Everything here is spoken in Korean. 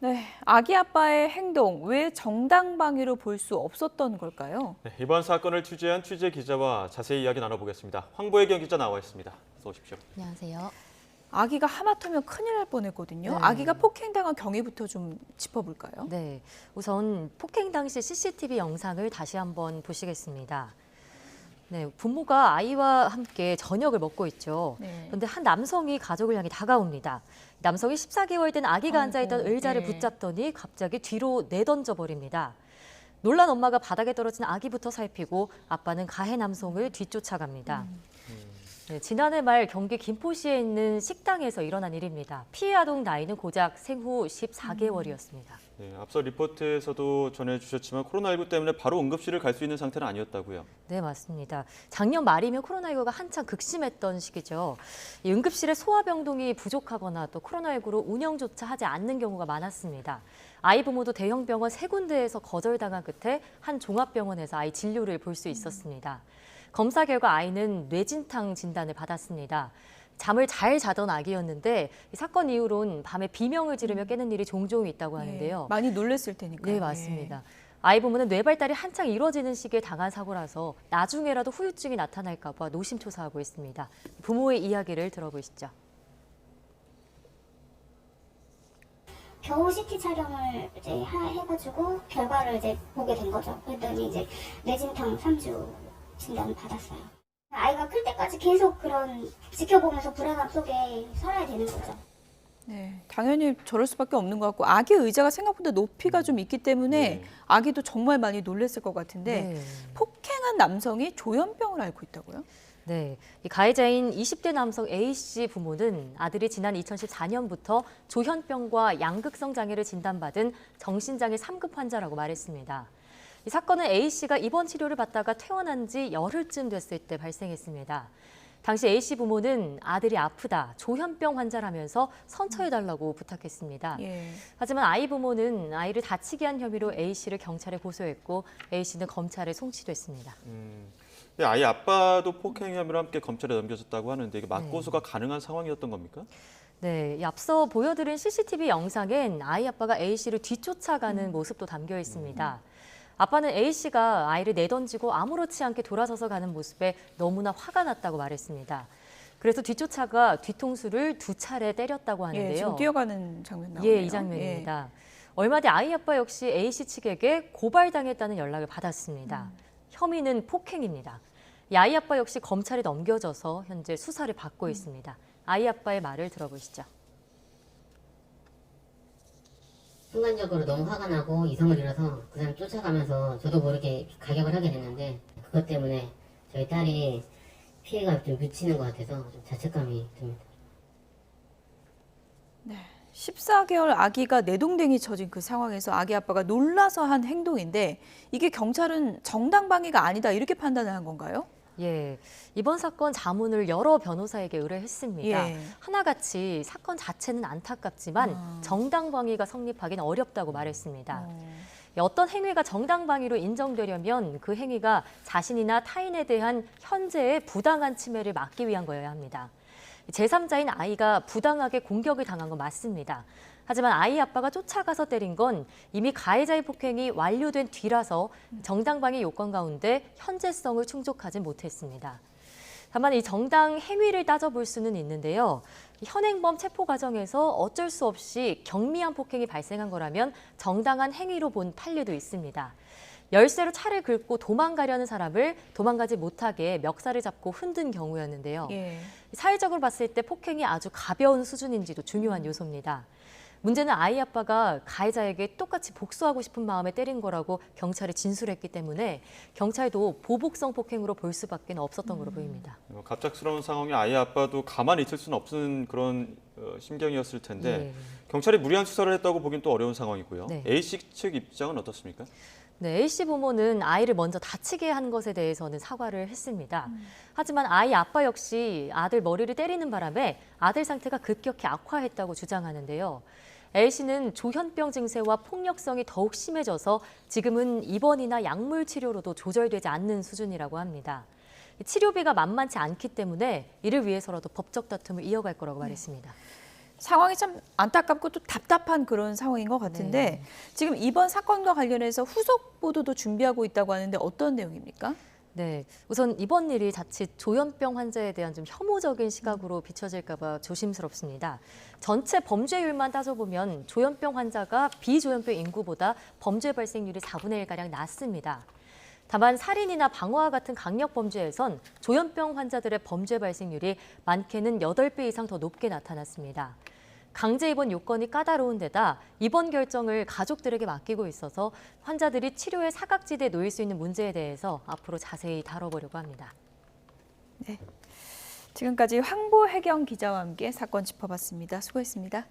네, 아기 아빠의 행동 왜 정당방위로 볼 수 없었던 걸까요? 네, 이번 사건을 취재한 취재 기자와 자세히 이야기 나눠보겠습니다. 황보혜경 기자 나와 있습니다. 어서 오십시오. 안녕하세요. 아기가 하마터면 큰일 날 뻔했거든요. 네. 아기가 폭행당한 경위부터 좀 짚어볼까요? 네, 우선 폭행 당시 CCTV 영상을 다시 한번 보시겠습니다. 네, 부모가 아이와 함께 저녁을 먹고 있죠. 네. 그런데 한 남성이 가족을 향해 다가옵니다. 남성이 14개월 된 아기가 앉아있던 의자를 네. 붙잡더니 갑자기 뒤로 내던져 버립니다. 놀란 엄마가 바닥에 떨어진 아기부터 살피고 아빠는 가해 남성을 뒤쫓아갑니다. 네, 지난해 말 경기 김포시에 있는 식당에서 일어난 일입니다. 피해 아동 나이는 고작 생후 14개월이었습니다. 네, 앞서 리포트에서도 전해주셨지만 코로나19 때문에 바로 응급실을 갈 수 있는 상태는 아니었다고요. 네, 맞습니다. 작년 말이면 코로나19가 한창 극심했던 시기죠. 이 응급실에 소화병동이 부족하거나 또 코로나19로 운영조차 하지 않는 경우가 많았습니다. 아이 부모도 대형 병원 3군데에서 거절당한 끝에 한 종합병원에서 아이 진료를 볼 수 있었습니다. 검사 결과 아이는 뇌진탕 진단을 받았습니다. 잠을 잘 자던 아기였는데 이 사건 이후론 밤에 비명을 지르며 깨는 일이 종종 있다고 하는데요. 네, 많이 놀랬을 테니까요. 네, 맞습니다. 아이 부모는 뇌발달이 한창 이뤄지는 시기에 당한 사고라서 나중에라도 후유증이 나타날까 봐 노심초사하고 있습니다. 부모의 이야기를 들어보시죠. 겨우 CT 촬영을 이제 해가지고 결과를 이제 보게 된 거죠. 그랬더니 이제 뇌진탕 3주 진단을 받았어요. 아이가 클 때까지 계속 그런 지켜보면서 불안함 속에 살아야 되는 거죠. 네, 당연히 저럴 수밖에 없는 것 같고 아기 의자가 생각보다 높이가 좀 있기 때문에 네. 아기도 정말 많이 놀랬을 것 같은데 네. 폭행한 남성이 조현병을 앓고 있다고요? 네, 이 가해자인 20대 남성 A씨 부모는 아들이 지난 2014년부터 조현병과 양극성 장애를 진단받은 정신장애 3급 환자라고 말했습니다. 이 사건은 A씨가 입원 치료를 받다가 퇴원한 지 열흘쯤 됐을 때 발생했습니다. 당시 A씨 부모는 아들이 아프다, 조현병 환자라면서 선처해달라고 부탁했습니다. 예. 하지만 아이 부모는 아이를 다치게 한 혐의로 A씨를 경찰에 고소했고 A씨는 검찰에 송치됐습니다. 네, 아이 아빠도 폭행 혐의로 함께 검찰에 넘겨졌다고 하는데 이게 맞고소가 가능한 상황이었던 겁니까? 네, 앞서 보여드린 CCTV 영상엔 아이 아빠가 A씨를 뒤쫓아가는 모습도 담겨 있습니다. 아빠는 A씨가 아이를 내던지고 아무렇지 않게 돌아서서 가는 모습에 너무나 화가 났다고 말했습니다. 그래서 뒤쫓아가 뒤통수를 2차례 때렸다고 하는데요. 예, 지금 뛰어가는 장면 나오네요. 예, 이 장면입니다. 얼마 뒤 아이 아빠 역시 A씨 측에게 고발당했다는 연락을 받았습니다. 혐의는 폭행입니다. 이 아이 아빠 역시 검찰에 넘겨져서 현재 수사를 받고 있습니다. 아이 아빠의 말을 들어보시죠. 순간적으로 너무 화가 나고 이성을 잃어서 그 사람 쫓아가면서 저도 모르게 가격을 하게 됐는데 그것 때문에 저희 딸이 피해가 좀 미치는 것 같아서 좀 자책감이 듭니다. 14개월 아기가 내동댕이 쳐진 그 상황에서 아기 아빠가 놀라서 한 행동인데 이게 경찰은 정당방위가 아니다 이렇게 판단을 한 건가요? 예, 이번 사건 자문을 여러 변호사에게 의뢰했습니다. 예. 하나같이 사건 자체는 안타깝지만 정당방위가 성립하기는 어렵다고 말했습니다. 어떤 행위가 정당방위로 인정되려면 그 행위가 자신이나 타인에 대한 현재의 부당한 침해를 막기 위한 거여야 합니다. 제3자인 아이가 부당하게 공격을 당한 건 맞습니다. 하지만 아이 아빠가 쫓아가서 때린 건 이미 가해자의 폭행이 완료된 뒤라서 정당방위 요건 가운데 현재성을 충족하지 못했습니다. 다만 이 정당 행위를 따져볼 수는 있는데요. 현행범 체포 과정에서 어쩔 수 없이 경미한 폭행이 발생한 거라면 정당한 행위로 본 판례도 있습니다. 열쇠로 차를 긁고 도망가려는 사람을 도망가지 못하게 멱살을 잡고 흔든 경우였는데요. 예. 사회적으로 봤을 때 폭행이 아주 가벼운 수준인지도 중요한 요소입니다. 문제는 아이 아빠가 가해자에게 똑같이 복수하고 싶은 마음에 때린 거라고 경찰에 진술했기 때문에 경찰도 보복성 폭행으로 볼 수밖에 없었던 걸로 보입니다. 갑작스러운 상황에 아이 아빠도 가만히 있을 수는 없는 그런 심경이었을 텐데 예. 경찰이 무리한 수사를 했다고 보긴 또 어려운 상황이고요. 네. A씨 측 입장은 어떻습니까? 네, A씨 부모는 아이를 먼저 다치게 한 것에 대해서는 사과를 했습니다. 하지만 아이 아빠 역시 아들 머리를 때리는 바람에 아들 상태가 급격히 악화했다고 주장하는데요. A씨는 조현병 증세와 폭력성이 더욱 심해져서 지금은 입원이나 약물 치료로도 조절되지 않는 수준이라고 합니다. 치료비가 만만치 않기 때문에 이를 위해서라도 법적 다툼을 이어갈 거라고 말했습니다. 상황이 참 안타깝고 또 답답한 그런 상황인 것 같은데 지금 이번 사건과 관련해서 후속 보도도 준비하고 있다고 하는데 어떤 내용입니까? 네, 우선 이번 일이 자칫 조현병 환자에 대한 좀 혐오적인 시각으로 비춰질까 봐 조심스럽습니다. 전체 범죄율만 따져보면 조현병 환자가 비조현병 인구보다 범죄 발생률이 4분의 1가량 낮습니다. 다만 살인이나 방화와 같은 강력 범죄에선 조현병 환자들의 범죄 발생률이 많게는 8배 이상 더 높게 나타났습니다. 강제 입원 요건이 까다로운 데다 입원 결정을 가족들에게 맡기고 있어서 환자들이 치료의 사각지대에 놓일 수 있는 문제에 대해서 앞으로 자세히 다뤄보려고 합니다. 네, 지금까지 황보혜경 기자와 함께 사건 짚어봤습니다. 수고했습니다.